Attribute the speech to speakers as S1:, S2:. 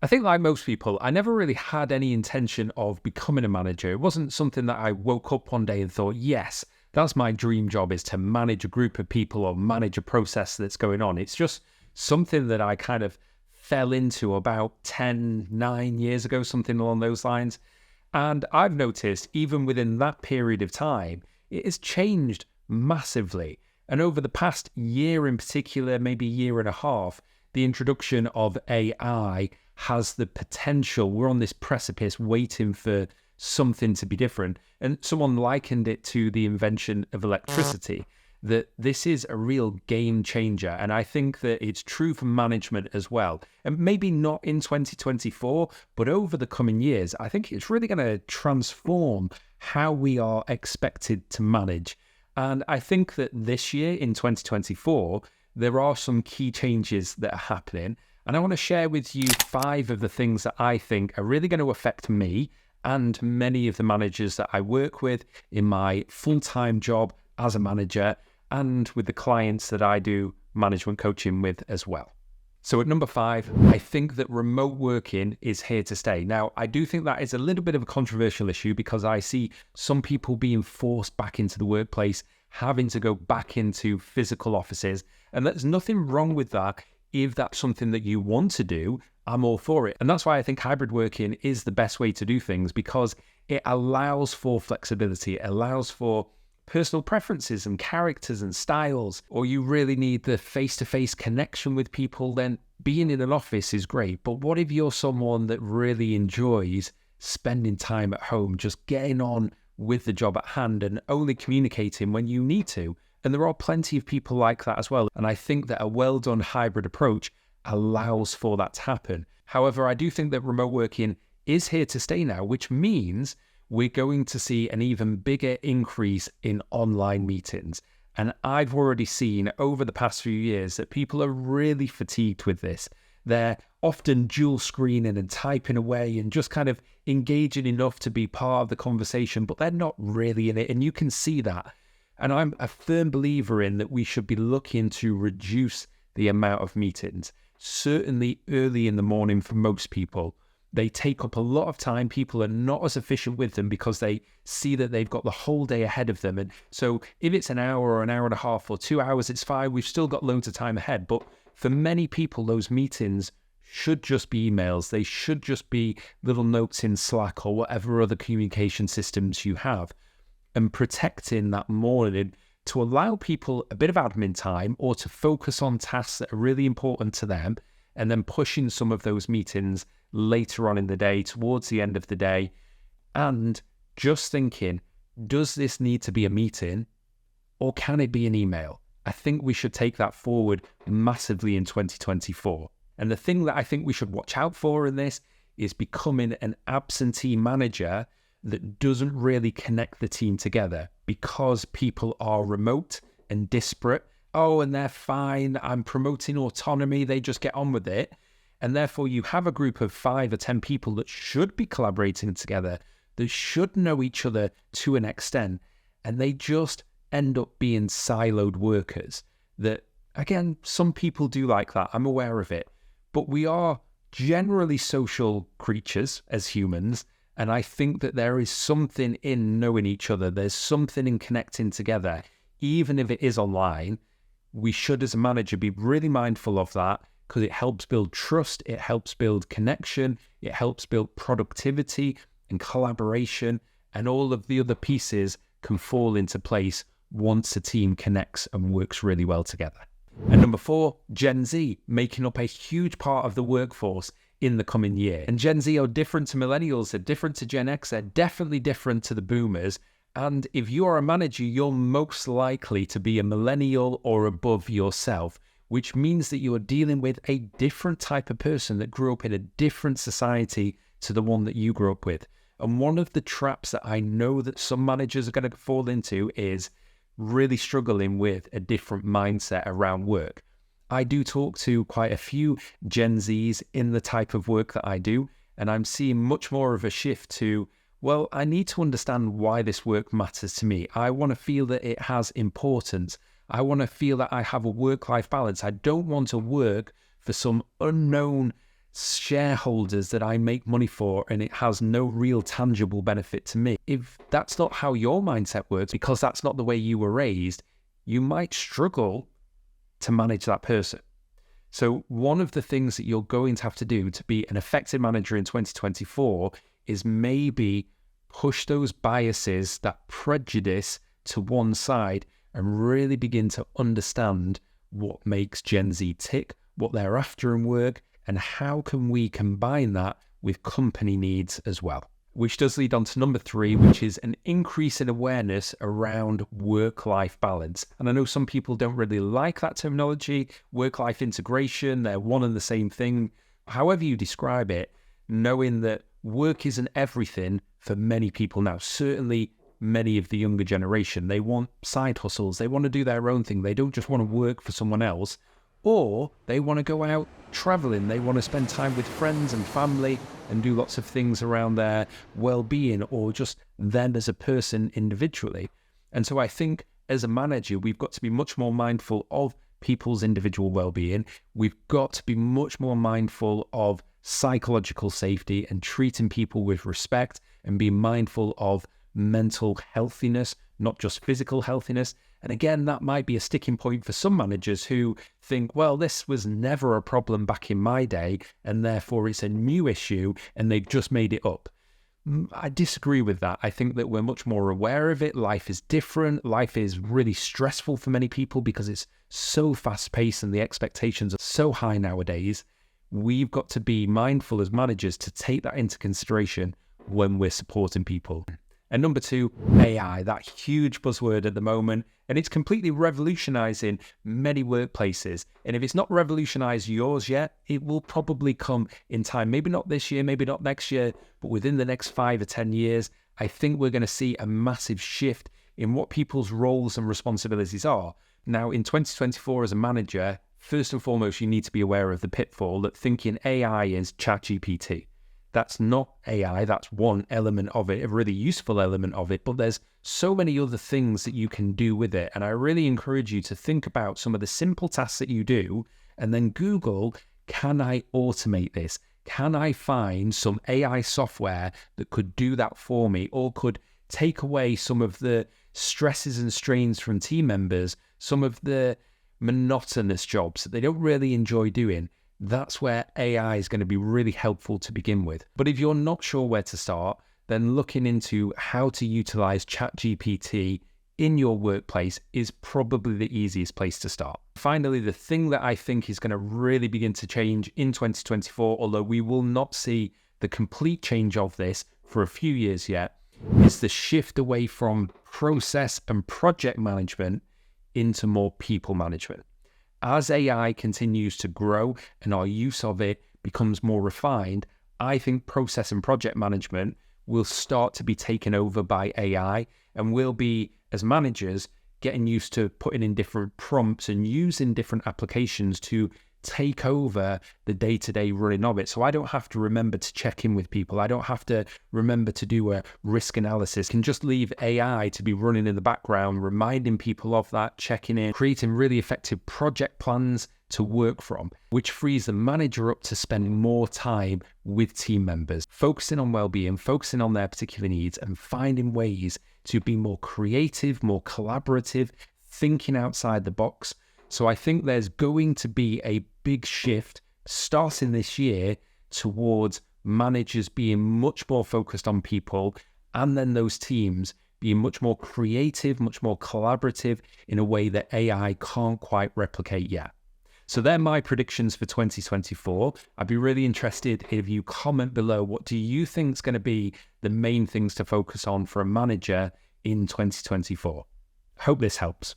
S1: I think like most people, I never really had any intention of becoming a manager. It wasn't something that I woke up one day and thought, yes, that's my dream job, is to manage a group of people or manage a process that's going on. It's just something that I kind of fell into about 9 years ago, something along those lines. And I've noticed even within that period of time, it has changed massively. And over the past year in particular, maybe year and a half, the introduction of AI has the potential. We're on this precipice waiting for something to be different. And someone likened it to the invention of electricity, that this is a real game changer. And I think that it's true for management as well. And maybe not in 2024, but over the coming years, I think it's really going to transform how we are expected to manage. And I think that this year in 2024, there are some key changes that are happening. And I want to share with you 5 of the things that I think are really going to affect me and many of the managers that I work with in my full-time job as a manager and with the clients that I do management coaching with as well. So at number 5, I think that remote working is here to stay. Now, I do think that is a little bit of a controversial issue because I see some people being forced back into the workplace, having to go back into physical offices. And there's nothing wrong with that. If that's something that you want to do, I'm all for it. And that's why I think hybrid working is the best way to do things, because it allows for flexibility. It allows for personal preferences and characters and styles, or you really need the face-to-face connection with people, then being in an office is great. But what if you're someone that really enjoys spending time at home, just getting on with the job at hand and only communicating when you need to? And there are plenty of people like that as well. And I think that a well-done hybrid approach allows for that to happen. However, I do think that remote working is here to stay now, which means we're going to see an even bigger increase in online meetings. And I've already seen over the past few years that people are really fatigued with this. They're often dual screening and typing away and just kind of engaging enough to be part of the conversation, but they're not really in it. And you can see that. And I'm a firm believer in that we should be looking to reduce the amount of meetings. Certainly early in the morning for most people, they take up a lot of time. People are not as efficient with them because they see that they've got the whole day ahead of them. And so if it's an hour or an hour and a half or 2 hours, it's fine. We've still got loads of time ahead. But for many people, those meetings should just be emails. They should just be little notes in Slack or whatever other communication systems you have. And protecting that morning to allow people a bit of admin time or to focus on tasks that are really important to them, and then pushing some of those meetings later on in the day, towards the end of the day, and just thinking, does this need to be a meeting or can it be an email? I think we should take that forward massively in 2024. And the thing that I think we should watch out for in this is becoming an absentee manager that doesn't really connect the team together because people are remote and disparate. Oh, and they're fine. I'm promoting autonomy. They just get on with it. And therefore you have a group of 5 or 10 people that should be collaborating together, that should know each other to an extent. And they just end up being siloed workers that, again, some people do like that. I'm aware of it. But we are generally social creatures as humans. And I think that there is something in knowing each other. There's something in connecting together. Even if it is online, we should, as a manager, be really mindful of that because it helps build trust. It helps build connection. It helps build productivity and collaboration. And all of the other pieces can fall into place once a team connects and works really well together. And number 4, Gen Z, making up a huge part of the workforce in the coming year. And Gen Z are different to millennials, they're different to Gen X, they're definitely different to the boomers. And if you are a manager, you're most likely to be a millennial or above yourself, which means that you are dealing with a different type of person that grew up in a different society to the one that you grew up with. And one of the traps that I know that some managers are going to fall into is really struggling with a different mindset around work. I do talk to quite a few Gen Zs in the type of work that I do, and I'm seeing much more of a shift to, well, I need to understand why this work matters to me. I want to feel that it has importance. I want to feel that I have a work-life balance. I don't want to work for some unknown shareholders that I make money for and it has no real tangible benefit to me. If that's not how your mindset works, because that's not the way you were raised, you might struggle to manage that person. So one of the things that you're going to have to do to be an effective manager in 2024 is maybe push those biases, that prejudice to one side, and really begin to understand what makes Gen Z tick, what they're after in work, and how can we combine that with company needs as well. Which does lead on to number 3, which is an increase in awareness around work-life balance. And I know some people don't really like that terminology, work-life integration, they're one and the same thing. However you describe it, knowing that work isn't everything for many people now, certainly many of the younger generation. They want side hustles, they want to do their own thing, they don't just want to work for someone else, or they want to go out traveling, they want to spend time with friends and family and do lots of things around their well-being or just them as a person individually. And so I think as a manager, we've got to be much more mindful of people's individual well-being. We've got to be much more mindful of psychological safety and treating people with respect and being mindful of mental healthiness, not just physical healthiness. And again, that might be a sticking point for some managers who think, well, this was never a problem back in my day, and therefore it's a new issue, and they've just made it up. I disagree with that. I think that we're much more aware of it. Life is different. Life is really stressful for many people because it's so fast-paced and the expectations are so high nowadays. We've got to be mindful as managers to take that into consideration when we're supporting people. And number 2, AI, that huge buzzword at the moment, and it's completely revolutionizing many workplaces. And if it's not revolutionized yours yet, it will probably come in time. Maybe not this year, maybe not next year, but within the next 5 or 10 years, I think we're going to see a massive shift in what people's roles and responsibilities are. Now, in 2024 as a manager, first and foremost, you need to be aware of the pitfall that thinking AI is ChatGPT. That's not AI, that's one element of it, a really useful element of it, but there's so many other things that you can do with it. And I really encourage you to think about some of the simple tasks that you do and then Google, can I automate this? Can I find some AI software that could do that for me or could take away some of the stresses and strains from team members, some of the monotonous jobs that they don't really enjoy doing? That's where AI is going to be really helpful to begin with. But if you're not sure where to start, then looking into how to utilize ChatGPT in your workplace is probably the easiest place to start. Finally, the thing that I think is going to really begin to change in 2024, although we will not see the complete change of this for a few years yet, is the shift away from process and project management into more people management. As AI continues to grow and our use of it becomes more refined, I think process and project management will start to be taken over by AI, and we'll be, as managers, getting used to putting in different prompts and using different applications to take over the day-to-day running of it. So I don't have to remember to check in with people. I don't have to remember to do a risk analysis. I can just leave AI to be running in the background, reminding people of that, checking in, creating really effective project plans to work from, which frees the manager up to spend more time with team members, focusing on well-being, focusing on their particular needs, and finding ways to be more creative, more collaborative, thinking outside the box. So I think there's going to be a big shift starting this year towards managers being much more focused on people, and then those teams being much more creative, much more collaborative in a way that AI can't quite replicate yet. So they're my predictions for 2024. I'd be really interested if you comment below, what do you think is going to be the main things to focus on for a manager in 2024? Hope this helps.